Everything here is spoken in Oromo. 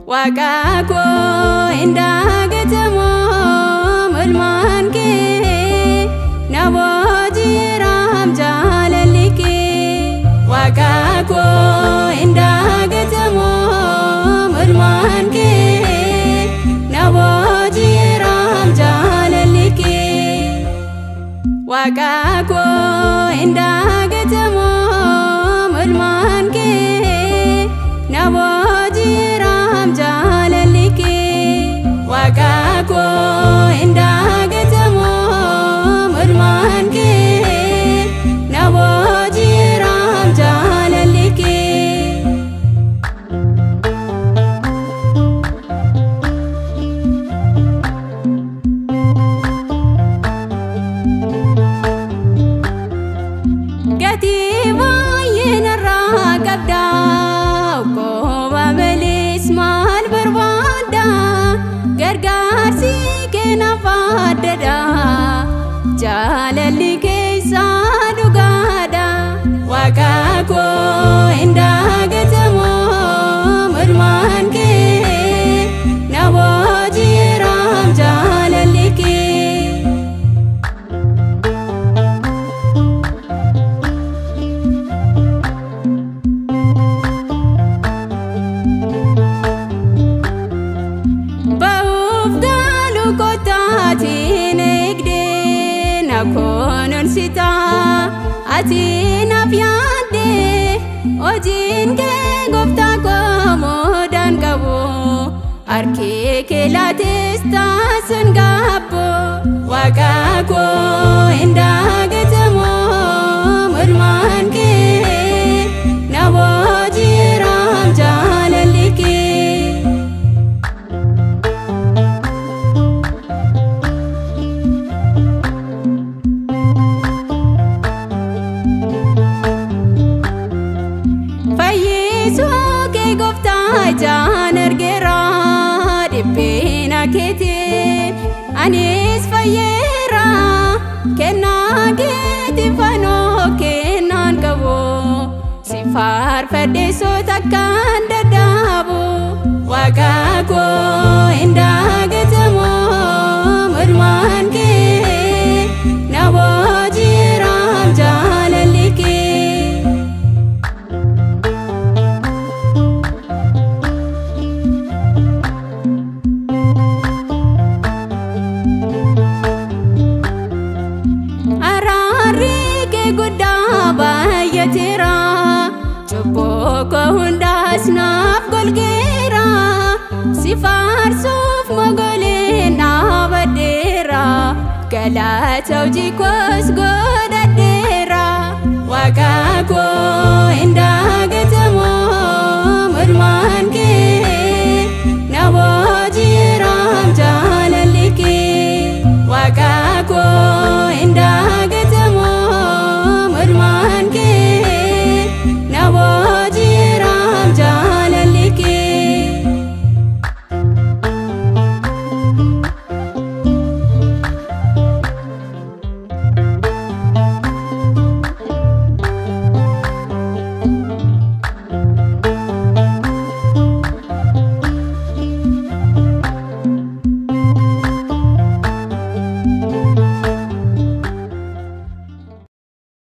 Waqaqo indaagatamo mulmaan kee naboojiraam jaalalli kee. Waqaqo indaagatamo mulmaan kee naboojiraam jaalalli kee. Waqaqo indaagatamo mulmaan kee naboojiraam jaalalli kee. Waqaqo indaagatamo mulmaan kee naboojiraam jaalalli kee. Gatii baay'ee narraa qabda okkoo malis maal barbaada gargaarsi kee naaf addadha jaalalli keessaa dhugaadha. Waqaqo indaagatamo mulmaan kee naboojiraam jaalalli kee. Ba'uuf gaalu kottaatiin eegdee na kunuunsita ati naaf yaadde hojiin kee gooftaa koo muudaan qabu harki kee laates taasisun gaabbu. Waqaqo indaagatamo mulmaan kee naboojiraam jaalalli kee. Fayyisuu kee gooftaa ijaan argeera dhiphina keetiin anis fayyeera kennaa keetiin fanoo kennaan qabu si faarfadhee soota akkaan dadhabu. Waqaqo indaagatamo mulmaan kee naboojiraam jaalalli kee. Araarri kee guddaa baay'ateera cubbuu koo hundaas naaf golgeera si faarsuuf mogoleen dhaabadheera galata hojii koos godhadheera. Waqaqo indaagatamo